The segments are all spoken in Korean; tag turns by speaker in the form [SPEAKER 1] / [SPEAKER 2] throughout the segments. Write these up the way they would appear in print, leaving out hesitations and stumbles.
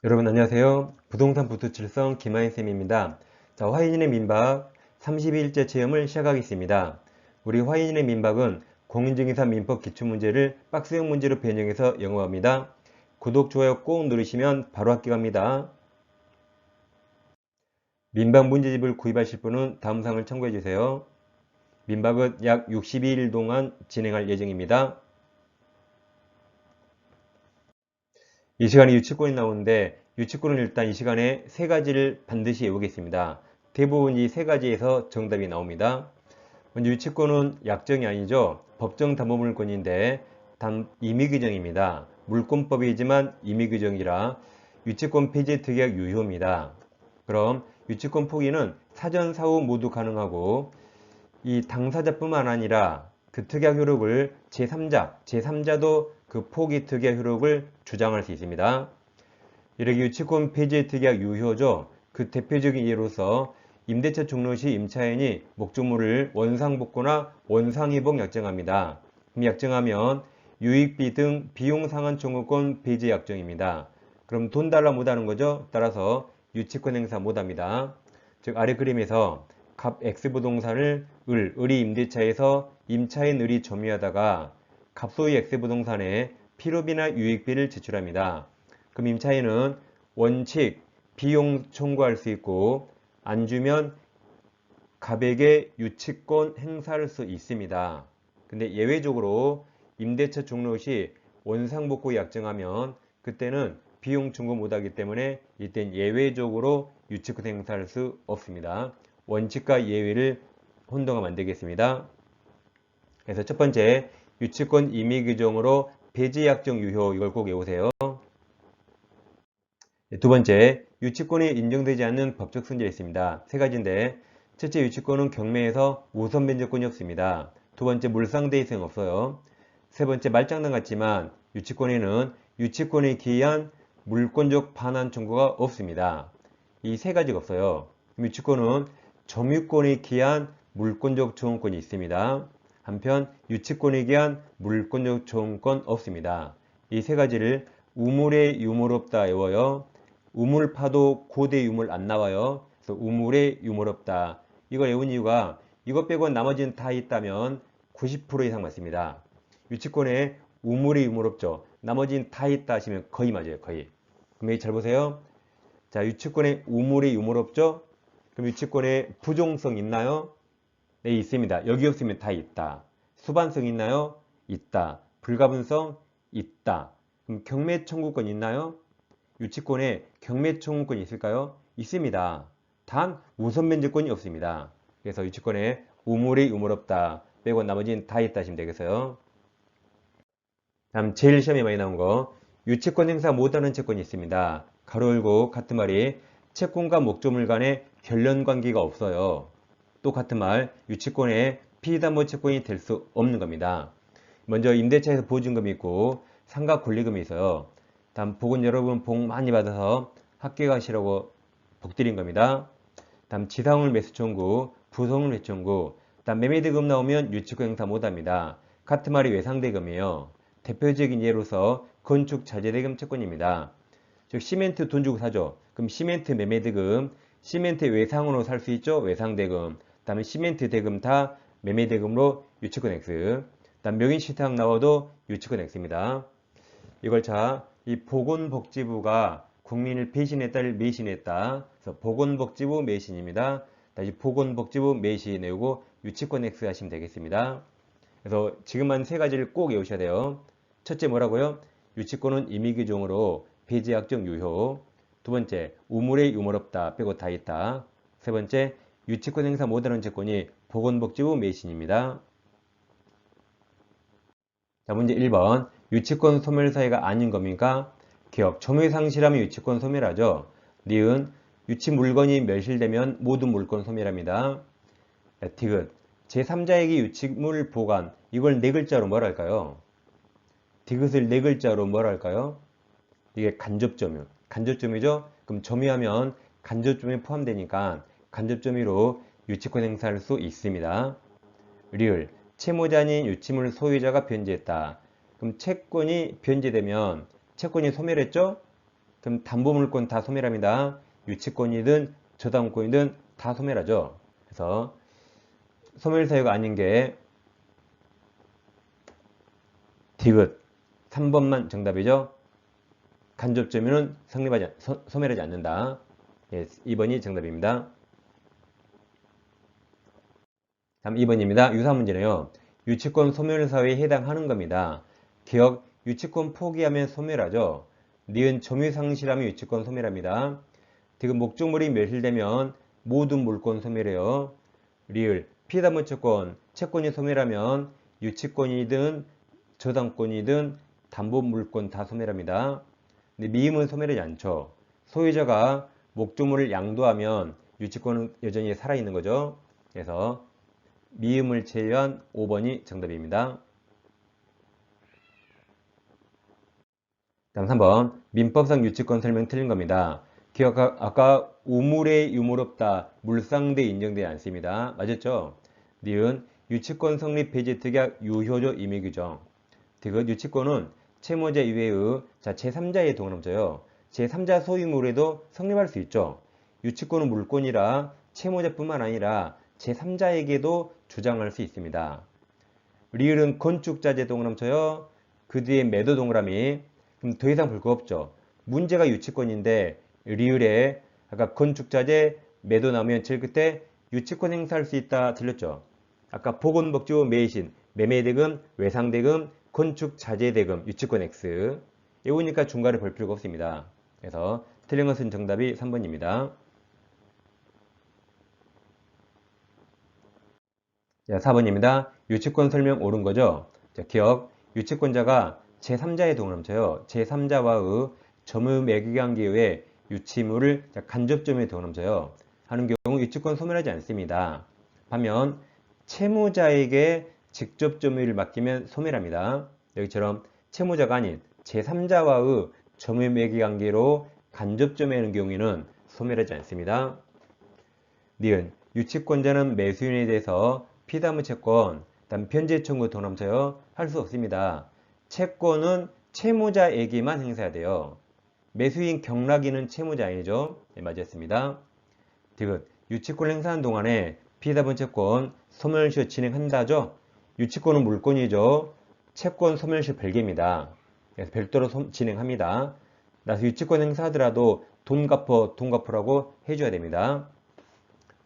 [SPEAKER 1] 여러분 안녕하세요. 부동산 부투칠성 김하인쌤입니다. 자, 화인인의 민박 32일째 체험을 시작하겠습니다. 우리 화인인의 민박은 공인중개사 민법 기출문제를 박스형 문제로 변형해서 영어합니다. 구독, 좋아요 꼭 누르시면 바로 합격합니다. 민박 문제집을 구입하실 분은 다음 사항을 참고해주세요. 민박은 약 62일 동안 진행할 예정입니다. 이 시간에 유치권이 나오는데 유치권은 일단 이 시간에 세 가지를 반드시 외우겠습니다. 대부분 이 세 가지에서 정답이 나옵니다. 먼저 유치권은 약정이 아니죠. 법정담보물권인데 단 임의규정입니다. 물권법이지만 임의규정이라 유치권 폐지 특약 유효입니다. 그럼 유치권 포기는 사전 사후 모두 가능하고 이 당사자뿐만 아니라 그 특약 효력을 제3자도 그 포기 특약 효력을 주장할 수 있습니다. 이렇게 유치권 폐지 특약 유효죠. 그 대표적인 예로서 임대차 종료 시 임차인이 목조물을 원상복구나 원상회복 약정합니다. 약정하면 유익비 등 비용 상환 청구권 폐지 약정입니다. 그럼 돈 달라 못하는 거죠. 따라서 유치권 행사 못합니다. 즉 아래 그림에서 갑 X부동산을 을이 임대차에서 임차인 을이 점유하다가 갑소의 X부동산에 필요비나 유익비를 지출합니다. 그럼 임차인은 원칙 비용 청구할 수 있고 안 주면 갑에게 유치권 행사할 수 있습니다. 근데 예외적으로 임대차 종료 시 원상복구 약정하면 그때는 비용 청구 못하기 때문에 이땐 예외적으로 유치권 행사할 수 없습니다. 원칙과 예외를 혼동하면 안 되겠습니다. 그래서 첫 번째 유치권 임의 규정으로 배제 약정 유효 이걸 꼭 외우세요. 두 번째, 유치권이 인정되지 않는 법적 승질이 있습니다. 세 가지인데 첫째, 유치권은 경매에서 우선 변제권이 없습니다. 두 번째, 물상대 이상 없어요. 세 번째, 말장난 같지만 유치권에는 유치권에 기한 물권적 반환 청구가 없습니다. 이 세 가지가 없어요. 유치권은 점유권에 기한 물권적 청구권이 있습니다. 한편 유치권에 기한 물권적 청구권 없습니다. 이 세 가지를 우물에 유물 없다 외워요. 우물 파도 고대 유물 안 나와요. 그래서 우물에 유물 없다. 이걸 외운 이유가 이것 빼고 나머지는 다 있다면 90% 이상 맞습니다. 유치권에 우물에 유물 없죠. 나머지는 다 있다 하시면 거의 맞아요. 거의. 그럼 여기 잘 보세요. 자, 유치권에 우물에 유물 없죠? 그럼 유치권에 부종성 있나요? 네, 있습니다. 여기 없으면 다 있다. 수반성 있나요? 있다. 불가분성? 있다. 그럼 경매 청구권 있나요? 유치권에 경매 청구권이 있을까요? 있습니다. 단 우선 면제권이 없습니다. 그래서 유치권에 우물이 유물 없다 빼고 나머지는 다 있다 하시면 되겠어요. 다음 제일 시험에 많이 나온 거 유치권 행사 못하는 채권이 있습니다. 가로 열고 같은 말이 채권과 목조물 간의 결련 관계가 없어요. 또 같은 말 유치권에 피담보 채권이 될 수 없는 겁니다. 먼저 임대차에서 보증금이 있고 상가 권리금이 있어요. 다음 복은 여러분 복 많이 받아서 학교 가시라고 복 드린 겁니다. 다음 지상울 매수 청구, 부성울 회청구, 다음 매매대금 나오면 유치권 행사 못합니다. 같은 말이 외상대금이에요. 대표적인 예로서 건축 자재대금 채권입니다. 즉 시멘트 돈 주고 사죠. 그럼 시멘트 매매대금, 시멘트 외상으로 살 수 있죠. 외상대금. 다음에 시멘트 대금 다 매매대금으로 유치권 X. 다음 명의실탁 나와도 유치권 X입니다. 이걸 자, 이 보건복지부가 국민을 배신했다를 매신했다. 그래서 보건복지부 매신입니다. 다시 보건복지부 매신 외우고 유치권 X 하시면 되겠습니다. 그래서 지금 한 세 가지를 꼭 외우셔야 돼요. 첫째 뭐라고요? 유치권은 임의규정으로 폐지약정 유효. 두 번째, 우물에 유물 없다 빼고 다 있다. 세 번째, 유치권 행사 못하는 채권이 보건복지부 매신입니다. 자, 문제 1번. 유치권 소멸 사유가 아닌 겁니까? 기억. 점유 상실하면 유치권 소멸하죠. 니은. 유치 물건이 멸실되면 모든 물건 소멸합니다. 디귿. 제3자에게 유치물 보관. 이걸 네 글자로 뭐라 할까요? 디귿을 네 글자로 뭐라 할까요? 이게 간접점유. 간접점유죠? 그럼 점유하면 간접점유에 포함되니까 간접점유로 유치권 행사할 수 있습니다. 리을. 채무자인 유치물 소유자가 변제했다. 그럼 채권이 변제되면 채권이 소멸했죠? 그럼 담보물권 다 소멸합니다. 유치권이든 저당권이든 다 소멸하죠. 그래서 소멸 사유가 아닌 게 디귿 3번만 정답이죠. 간접점유는 소멸하지 않는다. 예, 2번이 정답입니다. 다음 2번입니다. 유사 문제네요. 유치권 소멸 사유에 해당하는 겁니다. 기억, 유치권 포기하면 소멸하죠. 니은 점유 상실하면 유치권 소멸합니다. 디귿 목적물이 멸실되면 모든 물권 소멸해요. 리을, 피담보 채권이 소멸하면 유치권이든 저당권이든 담보물권 다 소멸합니다. 근데 미음은 소멸하지 않죠. 소유자가 목적물을 양도하면 유치권은 여전히 살아있는 거죠. 그래서 미음을 제외한 5번이 정답입니다. 다음 3번 민법상 유치권 설명 틀린 겁니다. 기억 아까 우물에 유물 없다 물상대 인정되지 않습니다. 맞았죠? 니은 유치권 성립 폐지 특약 유효조 임의규정. 디귿 유치권은 채무자 이외의 제3자의 동원함자요. 제3자 소유물에도 성립할 수 있죠. 유치권은 물권이라 채무자뿐만 아니라 제3자에게도 주장할 수 있습니다. 리을은 건축자재 동그라미쳐요. 그 뒤에 매도 동그라미. 그럼 더 이상 볼 거 없죠. 문제가 유치권인데 리을에 아까 건축자재 매도 나오면 제일 끝에 유치권 행사할 수 있다 틀렸죠. 아까 보건복지부 매신, 매매대금, 외상대금, 건축자재대금, 유치권 X. 이거니까 중간에 볼 필요가 없습니다. 그래서 틀린 것은 정답이 3번입니다. 자, 4번입니다. 유치권 설명 옳은 거죠? 자, 기억. 유치권자가 제3자의 동원함쳐요. 제3자와의 점유 매각관계의 유치물을 간접점유의 동원함쳐요. 하는 경우 유치권 소멸하지 않습니다. 반면 채무자에게 직접 점유를 맡기면 소멸합니다. 여기처럼 채무자가 아닌 제3자와의 점유 매각관계로 간접 점유하는 경우에는 소멸하지 않습니다. 니은 유치권자는 매수인에 대해서 피담보 채권, 다음 변제 청구 동남처요 할 수 없습니다. 채권은 채무자에게만 행사해야 돼요. 매수인 경락인은 채무자 아니죠? 네, 맞았습니다. 디귿 유치권 행사하는 동안에 피담보 채권 소멸시 진행한다죠? 유치권은 물권이죠. 채권 소멸시 별개입니다. 그래서 별도로 진행합니다. 나서 유치권 행사하더라도 돈 갚으라고 해줘야 됩니다.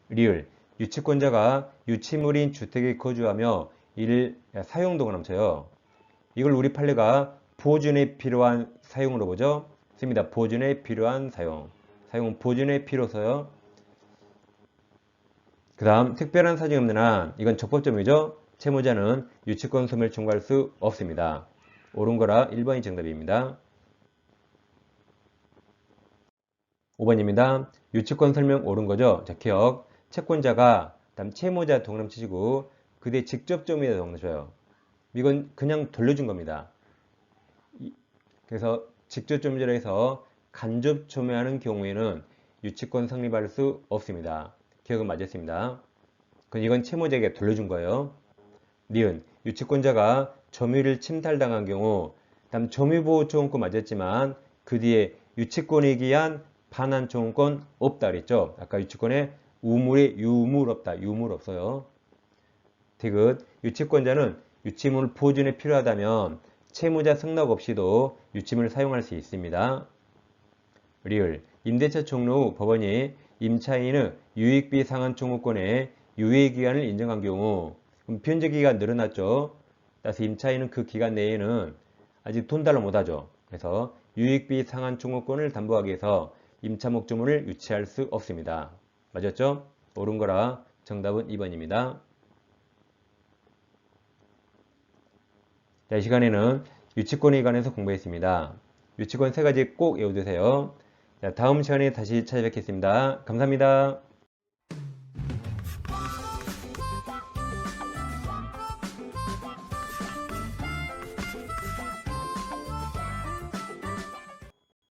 [SPEAKER 1] 리을 유치권자가 유치물인 주택에 거주하며 이를 사용동그라미쳐요. 이걸 우리 판례가 보존에 필요한 사용으로 보죠. 씁니다. 보존에 필요한 사용. 사용은 보존에 필요서요. 그 다음 특별한 사정이 없는 한 이건 적법점이죠. 채무자는 유치권 소멸 청구할 수 없습니다. 옳은 거라 1번이 정답입니다. 5번입니다. 유치권 설명 옳은 거죠. 자, 기억. 채권자가 다음 채무자 동그라미 치시고 그대 직접 점유에 동그라미. 이건 그냥 돌려준 겁니다. 그래서 직접 점유라 해서 간접 점유하는 경우에는 유치권 성립할 수 없습니다. 기억은 맞았습니다. 이건 채무자에게 돌려준 거예요. 니은 유치권자가 점유를 침탈당한 경우 다음 점유보호청구권 맞았지만 그 뒤에 유치권에 기한 반환청구권 없다 그랬죠. 아까 유치권에 우물에 유물 없다. 유물 없어요. 디귿 유치권자는 유치물 보존에 필요하다면 채무자 승낙 없이도 유치물을 사용할 수 있습니다. 리을 임대차 종료 후 법원이 임차인의 유익비 상환 청구권에 유예기간을 인정한 경우 변제기간 늘어났죠. 따라서 임차인은 그 기간 내에는 아직 돈 달러 못하죠. 그래서 유익비 상환 청구권을 담보하기 위해서 임차 목적물을 유치할 수 없습니다. 맞았죠? 옳은 거라 정답은 2번입니다. 자, 이 시간에는 유치권에 관해서 공부했습니다. 유치권 3가지 꼭 외워두세요. 자, 다음 시간에 다시 찾아뵙겠습니다. 감사합니다.